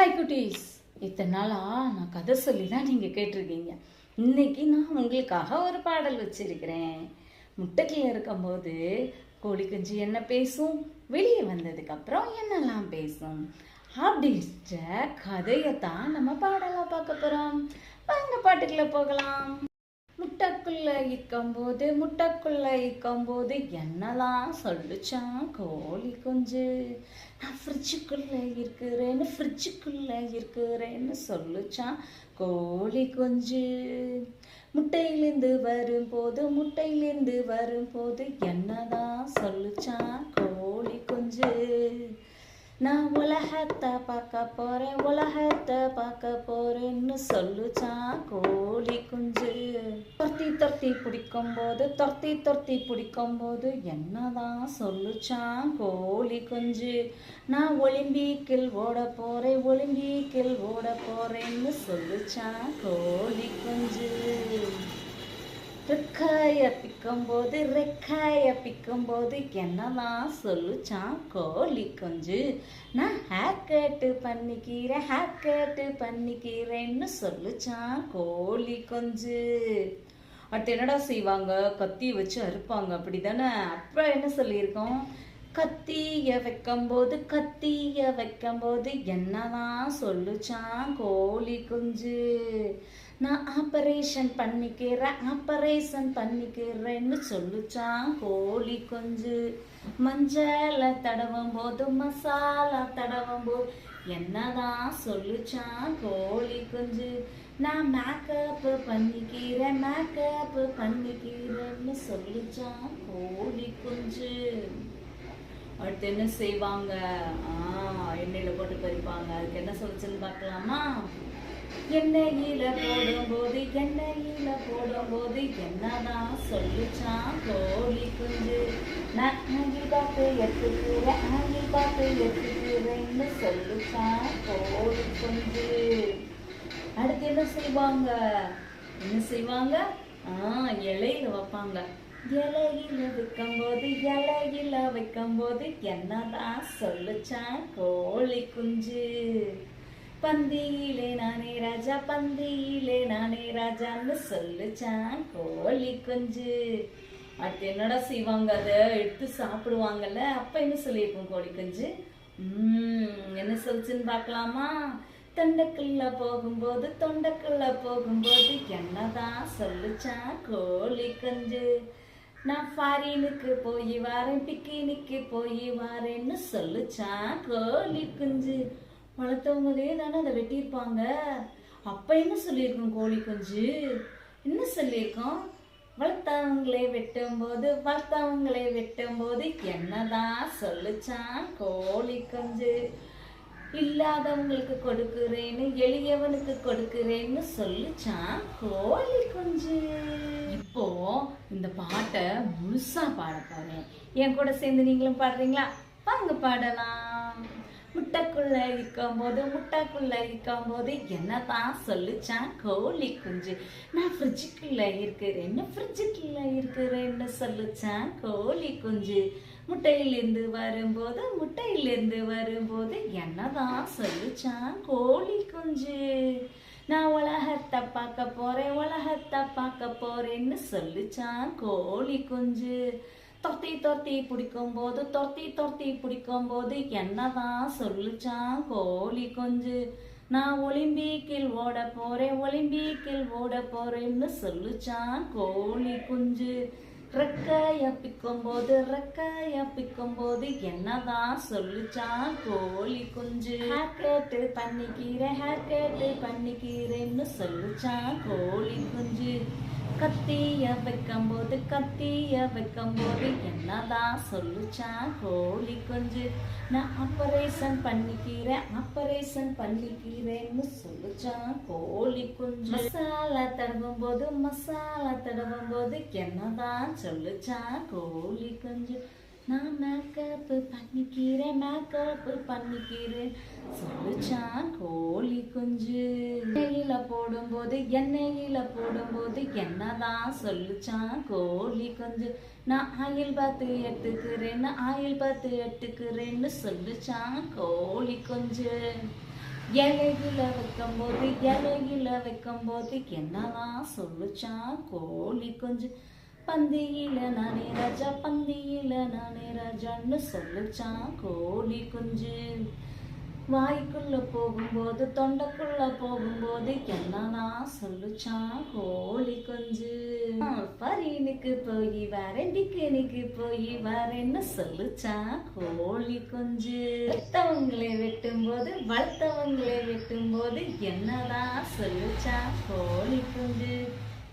Hi குட்டீஸ், இத்தனை நாளாக நான் கதை சொல்லி தான் நீங்கள் கேட்டிருக்கீங்க. இன்னைக்கு நான் உங்களுக்காக ஒரு பாடல் வச்சிருக்கிறேன். முட்டைக்குள்ள இருக்கும்போது கோழி குஞ்சு என்ன பேசும், வெளியே வந்ததுக்கப்புறம் என்னெல்லாம் பேசும் அப்படின்ற கதையைத்தான் நம்ம பாடலாக பார்க்க போகிறோம். வாங்க பாட்டுக்குள்ளே போகலாம். முட்டைக்குள்ள இருக்கும்போது என்னதான் சொல்லுச்சான் கோழி குஞ்சு. நான் ஃப்ரிட்ஜுக்குள்ள இருக்கிறேன்னு சொல்லுச்சான் கோழி குஞ்சு. முட்டையிலிருந்து வரும்போது என்னதான் சொல்லுச்சான் கோழி குஞ்சு. நான் உலகத்தை பார்க்க போறேன்னு சொல்லுச்சான் கோழி குஞ்சு. தொர்த்தி பிடிக்கும்போது என்னதான் சொல்லுச்சான் கோழி குஞ்சு. நான் ஒலிம்பிக்கில் ஓட போறேன்னு சொல்லுச்சான் கோழி குஞ்சு. ரெக்காய பிக்கும்போது என்னதான் சொல்லுச்சான் கோழி குஞ்சு. நான் ஹேர்கட்டு பண்ணிக்கிறேன்னு சொல்லுச்சான் கோழி குஞ்சு. அடுத்து என்னடா செய்வாங்க, கத்தி வச்சு அறுப்பாங்க அப்படிதானே. அப்புறம் என்ன சொல்லியிருக்கோம், கத்திய வைக்கும்போது என்னதான் சொல்லுச்சான் கோழி குஞ்சு. நான் ஆபரேஷன் பண்ணிக்கிறேன்னு சொல்லுச்சான் கோழி குஞ்சு. மஞ்சள மசாலா தடவும் என்னதான் சொல்லுச்சான் கோழி குஞ்சு. நான் மேக்கப் பண்ணிக்கிறேன்னு சொல்லுச்சான் கோழி குஞ்சு. அடுத்து என்ன செய்வாங்க, எண்ணெயில போட்டு பறிப்பாங்க. அதுக்கு என்ன சொல்லுச்சுன்னு பார்க்கலாமா. எண்ணெயில போடும்போது என்னதான் சொல்லுச்சான் கோழி குஞ்சு. நான் ஆயில் பார்த்து எடுத்துக்கிறேன்னு சொல்லுச்சான் கோழி குஞ்சு. அடுத்து என்ன செய்வாங்க, இலையில வைப்பாங்க. இலையில வைக்கும்போது என்னதான் சொல்லுச்சான் கோழி குஞ்சு. பந்தியிலே நானே ராஜான்னு சொல்லுச்சான் கோழி குஞ்சு. அடுத்து என்னடா செய்வாங்க, அதை எடுத்து சாப்பிடுவாங்கல்ல. அப்ப என்ன சொல்லியிருக்கும் கோழி குஞ்சு. என்ன சொல்லுச்சுன்னு பார்க்கலாமா. தொண்டைக்குள்ள போகும்போது என்னதான் சொல்லுச்சான் கோழி குஞ்சு. நான் ஃபாரினுக்கு போய் வாரேன், பிக்கினிக்கு போய் வாரேன்னு சொல்லுச்சான் கோழி குஞ்சு. வளர்த்தவங்களே தானே அதை வெட்டியிருப்பாங்க. அப்ப என்ன சொல்லியிருக்கோம் கோழி குஞ்சு, என்ன சொல்லியிருக்கோம், வளர்த்தவங்களே வெட்டும்போது என்னதான் சொல்லுச்சான் கோழி குஞ்சு. இல்லாதவங்களுக்கு கொடுக்கிறேன்னு எளியவனுக்கு கொடுக்கிறேன்னு சொல்லுச்சான் கோழி குஞ்சு. இப்போ இந்த பாட்டை முழுசா பாட போறேன். என் கூட சேர்ந்து நீங்களும் பாடுறீங்களா? வாங்க பாடலாம். முட்டைக்குள்ள இருக்கும்போது என்னதான் சொல்லுச்சான் கோழி குஞ்சு. நான் ஃப்ரிட்ஜுக்குள்ள இருக்கிறேன்னு சொல்லுச்சான் கோழி குஞ்சு. முட்டையிலிருந்து வரும்போது என்னதான் சொல்லுச்சான் கோழி குஞ்சு. நான் உலகத்தை பார்க்க போறேன்னு சொல்லுச்சான் கோழி குஞ்சு. தொர்த்தி பிடிக்கும்போது என்னதான் சொல்லுச்சான் கோழி குஞ்சு. நான் ஒலிம்பிக்கில் ஓட போறேன்னு சொல்லுச்சான் கோழி குஞ்சு. ரெக்காய பிக்கும்போது என்னதான் சொல்லுச்சான் கோழி குஞ்சு. ஹேர்கட்டு பண்ணிக்கிறேன்னு சொல்லுச்சான் கோழி குஞ்சு. கத்திய வைக்கும்போது என்னதான் சொல்லுச்சான் கோழி குஞ்சு. நான் ஆபரேஷன் பண்ணிக்கிறேன்னு சொல்லுச்சான் கோழி குஞ்சு. மசாலா தடவும்போது என்னதான் சொல்லுச்சான் கோழி குஞ்சு. நான் மேக்கப் பண்ணிக்கிறேன் சொல்லுச்சான் கோழி குஞ்சு. எண்ணெயில போடும்போது என்னதான் சொல்லுச்சான் கோழி குஞ்சு. நான் ஆயில் பார்த்து எடுத்துக்கிறேன்னு சொல்லுச்சான் கோழி குஞ்சு. இலையில வைக்கும்போது என்னதான் சொல்லுச்சான் கோழி குஞ்சு. பந்தியில நானே ராஜான்னு சொல்லுச்சான் கோழி குஞ்சு. வாய்க்குள்ள போகும்போது தொண்டைக்குள்ள போகும்போது என்னதான் சொல்லுச்சான் கோழி குஞ்சு. பரீனுக்கு போய் வரேன் பிக்கினிக்கு போய் வரேன்னு சொல்லுச்சான் கோழி குஞ்சு. வளர்த்தவங்களே வெட்டும் போது என்னதான் சொல்லுச்சான் கோழி குஞ்சு.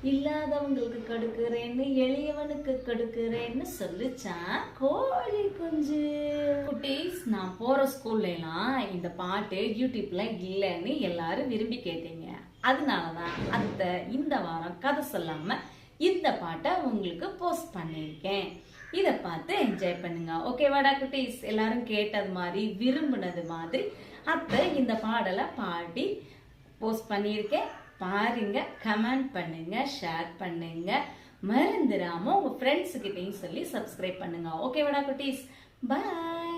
இல்லாதவங்களுக்கு கொடுக்கிறேன்னு எளியவனுக்கு கொடுக்கிறேன்னு சொல்லுச்சான் கோழி குஞ்சு. குட்டீஸ், நான் போற ஸ்கூல்ல எல்லாம் இந்த பாட்டு யூடியூப்ல இல்லைன்னு எல்லாரும் விரும்பி கேட்டீங்க. அதனாலதான் இந்த வாரம் கதை சொல்லாம இந்த பாட்டை உங்களுக்கு போஸ்ட் பண்ணியிருக்கேன். இதை பார்த்து என்ஜாய் பண்ணுங்க. ஓகேவாடா குட்டீஸ்? எல்லாரும் கேட்டது மாதிரி விரும்பினது மாதிரி இந்த பாடலை பாடி போஸ்ட் பண்ணியிருக்கேன். பாருங்க, கமெண்ட் பண்ணுங்க, ஷேர் பண்ணுங்க, மறந்துடாம உங்க ஃப்ரெண்ட்ஸ் கிட்டையும் சொல்லி சப்ஸ்கிரைப் பண்ணுங்க. ஓகேவாடா குட்டீஸ்? பாய்.